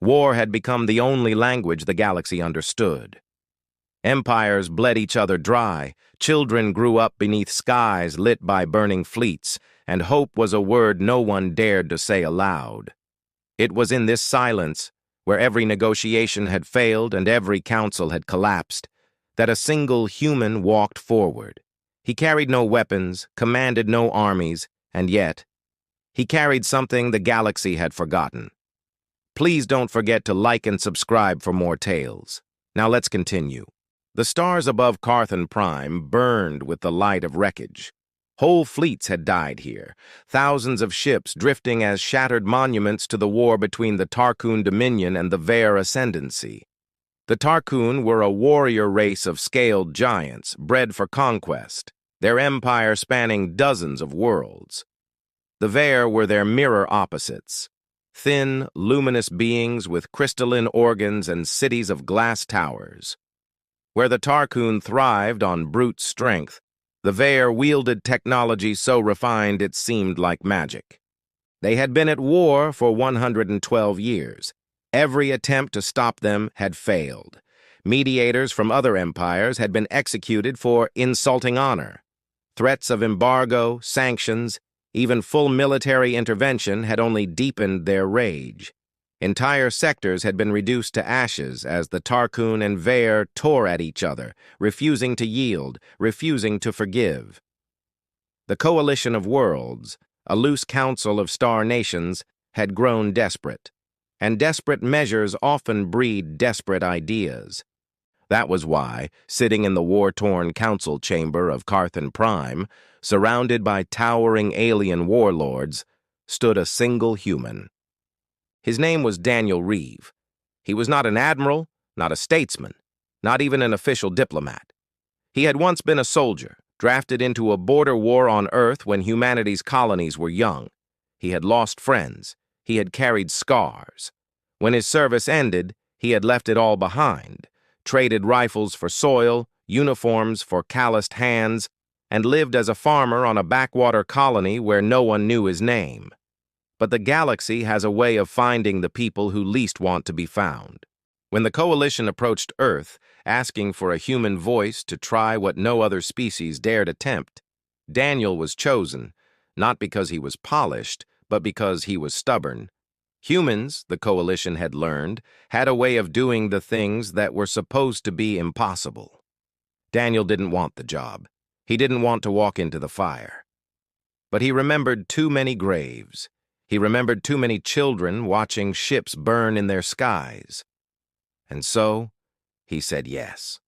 War had become the only language the galaxy understood. Empires bled each other dry, children grew up beneath skies lit by burning fleets, and hope was a word no one dared to say aloud. It was in this silence, where every negotiation had failed and every council had collapsed, that a single human walked forward. He carried no weapons, commanded no armies, and yet, he carried something the galaxy had forgotten. Please don't forget to like and subscribe for more tales. Now let's continue. The stars above Carthan Prime burned with the light of wreckage. Whole fleets had died here, thousands of ships drifting as shattered monuments to the war between the Tarkoon Dominion and the Vare Ascendancy. The Tarkoon were a warrior race of scaled giants, bred for conquest, their empire spanning dozens of worlds. The Vare were their mirror opposites, thin, luminous beings with crystalline organs and cities of glass towers. Where the Tarkoon thrived on brute strength, the Vare wielded technology so refined it seemed like magic. They had been at war for 112 years. Every attempt to stop them had failed. Mediators from other empires had been executed for insulting honor. Threats of embargo, sanctions, even full military intervention had only deepened their rage. Entire sectors had been reduced to ashes as the Tarkoon and Vare tore at each other, refusing to yield, refusing to forgive. The coalition of worlds, a loose council of star nations, had grown desperate, and desperate measures often breed desperate ideas. That was why, sitting in the war-torn council chamber of Carthan Prime, surrounded by towering alien warlords, stood a single human. His name was Daniel Reeve. He was not an admiral, not a statesman, not even an official diplomat. He had once been a soldier, drafted into a border war on Earth when humanity's colonies were young. He had lost friends. He had carried scars. When his service ended, he had left it all behind, traded rifles for soil, uniforms for calloused hands, and lived as a farmer on a backwater colony where no one knew his name. But the galaxy has a way of finding the people who least want to be found. When the coalition approached Earth, asking for a human voice to try what no other species dared attempt, Daniel was chosen, not because he was polished, but because he was stubborn. Humans, the coalition had learned, had a way of doing the things that were supposed to be impossible. Daniel didn't want the job. He didn't want to walk into the fire. But he remembered too many graves. He remembered too many children watching ships burn in their skies. And so, he said yes.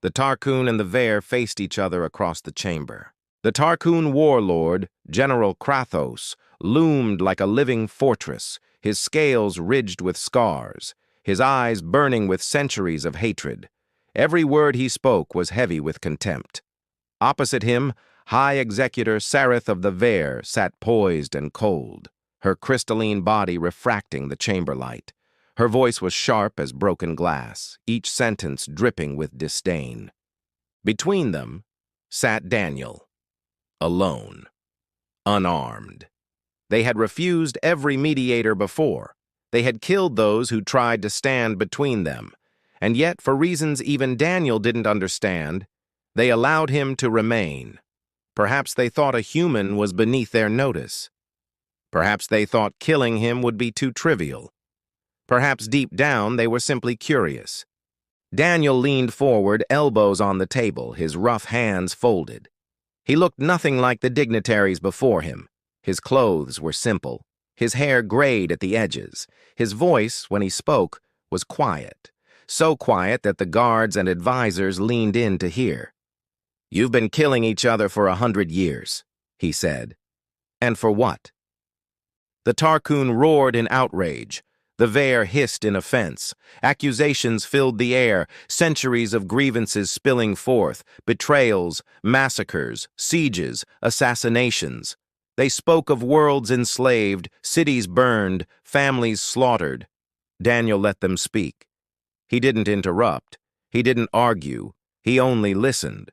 The Tarkoon and the Vare faced each other across the chamber. The Tarkoon warlord, General Krathos, loomed like a living fortress, his scales ridged with scars, his eyes burning with centuries of hatred. Every word he spoke was heavy with contempt. Opposite him, High Executor Sareth of the Vare sat poised and cold, her crystalline body refracting the chamber light. Her voice was sharp as broken glass, each sentence dripping with disdain. Between them sat Daniel, alone, unarmed. They had refused every mediator before. They had killed those who tried to stand between them. And yet, for reasons even Daniel didn't understand, they allowed him to remain. Perhaps they thought a human was beneath their notice. Perhaps they thought killing him would be too trivial. Perhaps deep down they were simply curious. Daniel leaned forward, elbows on the table, his rough hands folded. He looked nothing like the dignitaries before him. His clothes were simple. His hair grayed at the edges. His voice, when he spoke, was quiet. So quiet that the guards and advisors leaned in to hear. "You've been killing each other for 100 years, he said. And for what? The Tarkoon roared in outrage. The Vare hissed in offense. Accusations filled the air, centuries of grievances spilling forth, betrayals, massacres, sieges, assassinations. They spoke of worlds enslaved, cities burned, families slaughtered. Daniel let them speak. He didn't interrupt. He didn't argue. He only listened.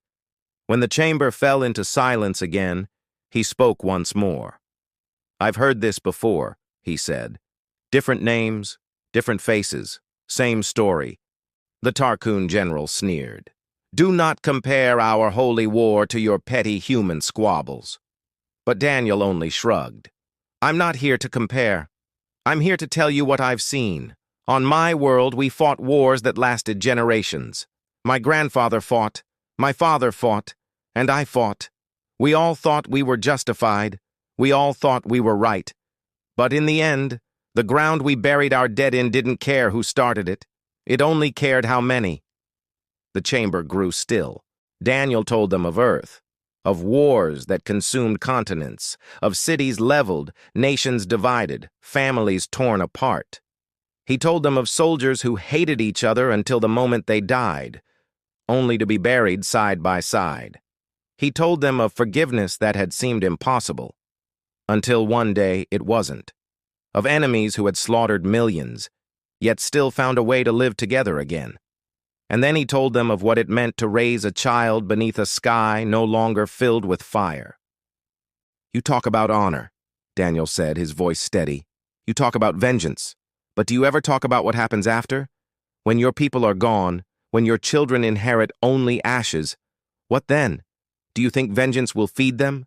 When the chamber fell into silence again, he spoke once more. "I've heard this before," he said. "Different names, Different faces, same story. The Tarkoon general sneered. Do not compare our holy war to your petty human squabbles. But Daniel only shrugged. I'm not here to compare. I'm here to tell you what I've seen. On my world, we fought wars that lasted generations. My grandfather fought, my father fought, and I fought. We all thought we were justified. We all thought we were right. But in the end, the ground we buried our dead in didn't care who started it. It only cared how many. The chamber grew still. Daniel told them of Earth, of wars that consumed continents, of cities leveled, nations divided, families torn apart. He told them of soldiers who hated each other until the moment they died, only to be buried side by side. He told them of forgiveness that had seemed impossible, until one day it wasn't. Of enemies who had slaughtered millions, yet still found a way to live together again. And then he told them of what it meant to raise a child beneath a sky no longer filled with fire. You talk about honor, Daniel said, his voice steady. You talk about vengeance. But do you ever talk about what happens after? When your people are gone, when your children inherit only ashes, what then? Do you think vengeance will feed them?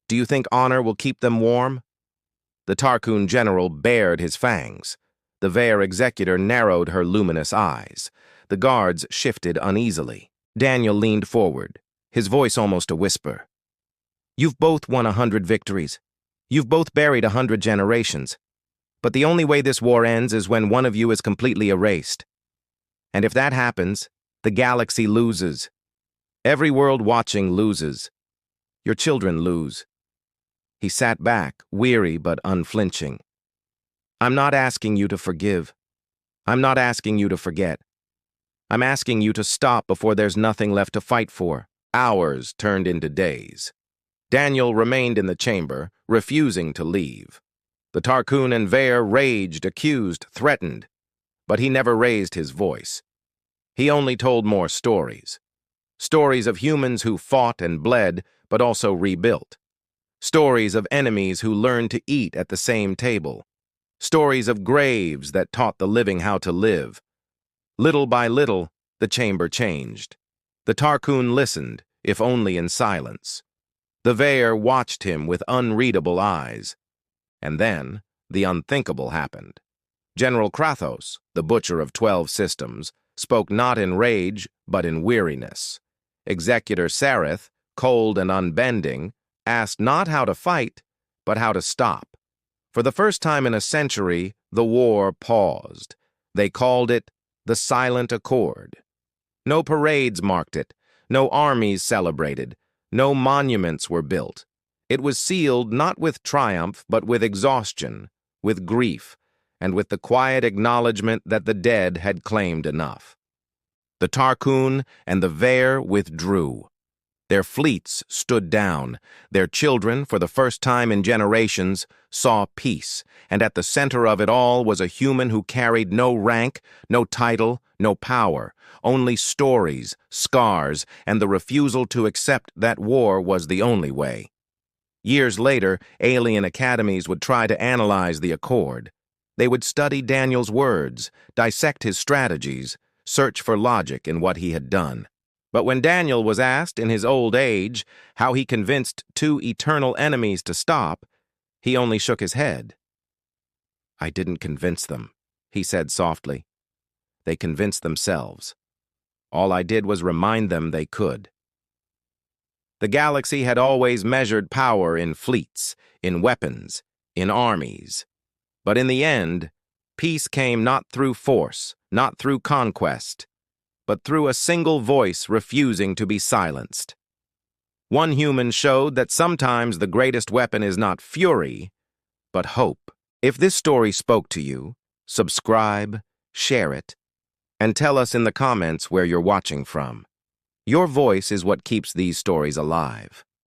Do you think honor will keep them warm? The Tarkoon general bared his fangs. The Vare executor narrowed her luminous eyes. The guards shifted uneasily. Daniel leaned forward, his voice almost a whisper. You've both won 100 victories. You've both buried 100 generations. But the only way this war ends is when one of you is completely erased. And if that happens, the galaxy loses. Every world watching loses. Your children lose. He sat back, weary but unflinching. I'm not asking you to forgive. I'm not asking you to forget. I'm asking you to stop before there's nothing left to fight for. Hours turned into days. Daniel remained in the chamber, refusing to leave. The Tarkoon and Vare raged, accused, threatened, but he never raised his voice. He only told more stories. Stories of humans who fought and bled, but also rebuilt. Stories of enemies who learned to eat at the same table. Stories of graves that taught the living how to live. Little by little, the chamber changed. The Tarkoon listened, if only in silence. The Vare watched him with unreadable eyes. And then, the unthinkable happened. General Krathos, the butcher of 12 systems, spoke not in rage, but in weariness. Executor Sareth, cold and unbending, asked not how to fight, but how to stop. For the first time in a century, the war paused. They called it the Silent Accord. No parades marked it, no armies celebrated, no monuments were built. It was sealed not with triumph, but with exhaustion, with grief, and with the quiet acknowledgement that the dead had claimed enough. The Tarkoon and the Vare withdrew. Their fleets stood down. Their children, for the first time in generations, saw peace, and at the center of it all was a human who carried no rank, no title, no power, only stories, scars, and the refusal to accept that war was the only way. Years later, alien academies would try to analyze the accord. They would study Daniel's words, dissect his strategies, search for logic in what he had done. But when Daniel was asked in his old age how he convinced two eternal enemies to stop, he only shook his head. I didn't convince them, he said softly. They convinced themselves. All I did was remind them they could. The galaxy had always measured power in fleets, in weapons, in armies. But in the end, peace came not through force, not through conquest, but through a single voice refusing to be silenced. One human showed that sometimes the greatest weapon is not fury, but hope. If this story spoke to you, subscribe, share it, and tell us in the comments where you're watching from. Your voice is what keeps these stories alive.